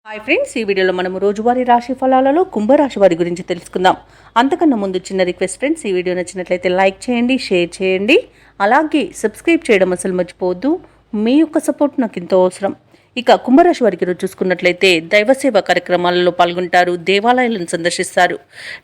Hi friends, ఈ వీడియోలో మనం రోజువారీ రాశి ఫలాలలో కుంభరాశి వారి గురించి తెలుసుకుందాం. అంతకన్నా ముందు చిన్న రిక్వెస్ట్ ఫ్రెండ్స్, ఈ వీడియో నచ్చినట్లయితే లైక్ చేయండి, షేర్ చేయండి, అలాగే సబ్స్క్రైబ్ చేయడం అసలు మర్చిపోవద్దు. మీ యొక్క సపోర్ట్ నాకు ఎంతో అవసరం. ఇక కుంభరాశి వారికి రోజు చూసుకున్నట్లయితే దైవసేవ కార్యక్రమాలలో పాల్గొంటారు, దేవాలయాలను సందర్శిస్తారు.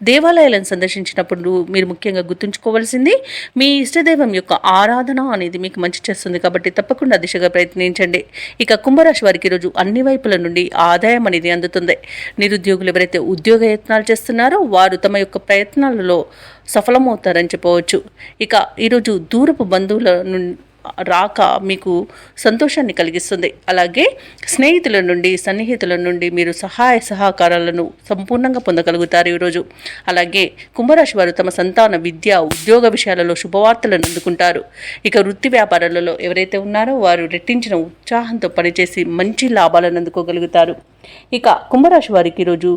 దేవాలయాలను సందర్శించినప్పుడు మీరు ముఖ్యంగా గుర్తుంచుకోవాల్సింది మీ ఇష్టదైవం యొక్క ఆరాధన అనేది మీకు మంచి చేస్తుంది, కాబట్టి తప్పకుండా దిశగా ప్రయత్నించండి. ఇక కుంభరాశి వారికి రోజు అన్ని వైపుల నుండి ఆదాయం అనేది అందుతుంది. నిరుద్యోగులు ఎవరైతే ఉద్యోగ యత్నాలు చేస్తున్నారో వారు తమ యొక్క ప్రయత్నాలలో సఫలమవుతారని చెప్పవచ్చు. ఇక ఈరోజు దూరపు బంధువుల నుండి రాక మీకు సంతోషాన్ని కలిగిస్తుంది. అలాగే స్నేహితుల నుండి సన్నిహితుల నుండి మీరు సహాయ సహకారాలను సంపూర్ణంగా పొందగలుగుతారు ఈరోజు. అలాగే కుంభరాశి వారు తమ సంతాన విద్య ఉద్యోగ విషయాలలో శుభవార్తలను అందుకుంటారు. ఇక వృత్తి వ్యాపారాలలో ఎవరైతే ఉన్నారో వారు రెట్టించిన ఉత్సాహంతో పనిచేసి మంచి లాభాలను అందుకోగలుగుతారు. ఇక కుంభరాశి వారికి ఈరోజు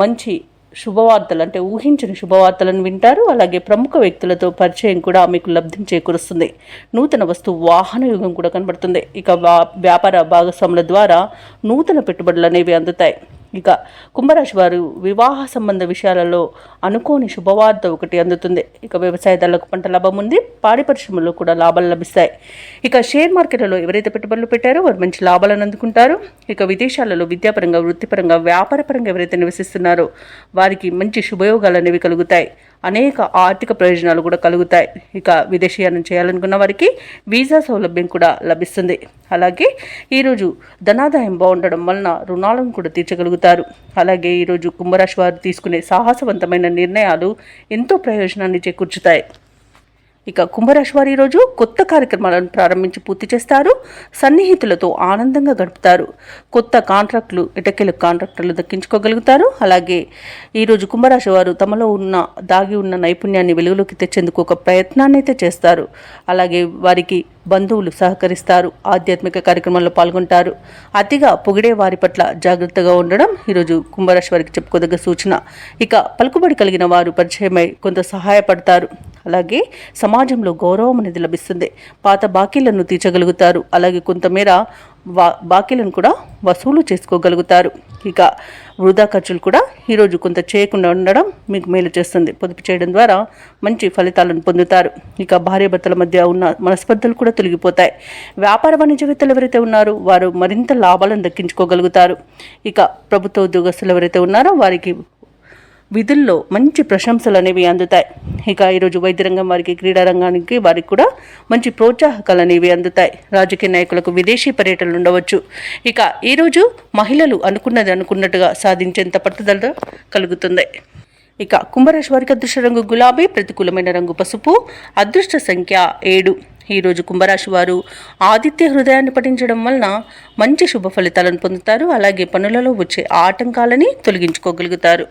మంచి శుభవార్తలు అంటే ఊహించిన శుభవార్తలను వింటారు. అలాగే ప్రముఖ వ్యక్తులతో పరిచయం కూడా మీకు లబ్ధిని చేకూరుస్తుంది. నూతన వస్తు వాహన యుగం కూడా కనబడుతుంది. ఇక వ్యాపార భాగస్వాముల ద్వారా నూతన పెట్టుబడులు అనేవి అందుతాయి. ఇక కుంభరాశి వారు వివాహ సంబంధ విషయాలలో అనుకోని శుభవార్త ఒకటి అందుతుంది. ఇక వ్యవసాయదారులకు పంట లాభం ఉంది, పాడి పరిశ్రమలో కూడా లాభాలు లభిస్తాయి. ఇక షేర్ మార్కెట్లలో ఎవరైతే పెట్టుబడులు పెట్టారో వారు మంచి లాభాలను అందుకుంటారు. ఇక విదేశాలలో విద్యాపరంగా వృత్తిపరంగా వ్యాపారపరంగా ఎవరైతే నివసిస్తున్నారో వారికి మంచి శుభయోగాలు అనేవి కలుగుతాయి. అనేక ఆర్థిక ప్రయోజనాలు కూడా కలుగుతాయి. ఇక విదేశీయానం చేయాలనుకున్న వారికి వీసా సౌలభ్యం కూడా లభిస్తుంది. అలాగే ఈరోజు ధనాదాయం బాగుండడం వలన రుణాలను కూడా తీర్చగలుగుతారు. అలాగే ఈరోజు కుంభరాశి వారు తీసుకునే సాహసవంతమైన నిర్ణయాలు ఎంతో ప్రయోజనాన్ని చేకూర్చుతాయి. ఇక కుంభరాశి వారు ఈరోజు కొత్త కార్యక్రమాలను ప్రారంభించి పూర్తి చేస్తారు. సన్నిహితులతో ఆనందంగా గడుపుతారు. కొత్త కాంట్రాక్టులు ఎటకెలు కాంట్రాక్టర్లు దక్కించుకోగలుగుతారు. అలాగే ఈరోజు కుంభరాశి వారు తమలో దాగి ఉన్న నైపుణ్యాన్ని వెలుగులోకి తెచ్చేందుకు ఒక ప్రయత్నాన్ని అయితే చేస్తారు. అలాగే వారికి బంధువులు సహకరిస్తారు. ఆధ్యాత్మిక కార్యక్రమాల్లో పాల్గొంటారు. అతిగా పొగిడే వారి పట్ల జాగ్రత్తగా ఉండడం ఈరోజు కుంభరాశి వారికి చెప్పుకోదగ్గ సూచన. ఇక పలుకుబడి కలిగిన వారు పరిచయమై కొంత సహాయపడతారు. అలాగే సమాజంలో గౌరవం అనేది లభిస్తుంది. పాత బాకీలను తీర్చగలుగుతారు. అలాగే కొంతమేర బాకీలను కూడా వసూలు చేసుకోగలుగుతారు. ఇక వృధా ఖర్చులు కూడా ఈరోజు కొంత చేయకుండా ఉండడం మీకు మేలు చేస్తుంది. పొదుపు చేయడం ద్వారా మంచి ఫలితాలను పొందుతారు. ఇక భార్యాభర్తల మధ్య ఉన్న మనస్పర్ధలు కూడా తొలగిపోతాయి. వ్యాపార వాణిజ్యవేత్తలు ఎవరైతే ఉన్నారో వారు మరింత లాభాలను దక్కించుకోగలుగుతారు. ఇక ప్రభుత్వ ఉద్యోగస్తులు ఎవరైతే ఉన్నారో వారికి విధుల్లో మంచి ప్రశంసలు అనేవి అందుతాయి. ఇక ఈరోజు వైద్య రంగం వారికి, క్రీడా రంగానికి వారికి కూడా మంచి ప్రోత్సాహకాలు అనేవి అందుతాయి. రాజకీయ నాయకులకు విదేశీ పర్యటనలు ఉండవచ్చు. ఇక ఈరోజు మహిళలు అనుకున్నది అనుకున్నట్టుగా సాధించేంత పట్టుదల కలుగుతుంది. ఇక కుంభరాశి వారికి అదృష్ట రంగు గులాబీ, ప్రతికూలమైన రంగు పసుపు, అదృష్ట సంఖ్య 7. ఈరోజు కుంభరాశి వారు ఆదిత్య హృదయాన్ని పఠించడం వలన మంచి శుభ ఫలితాలను పొందుతారు. అలాగే పనులలో వచ్చే ఆటంకాలని తొలగించుకోగలుగుతారు.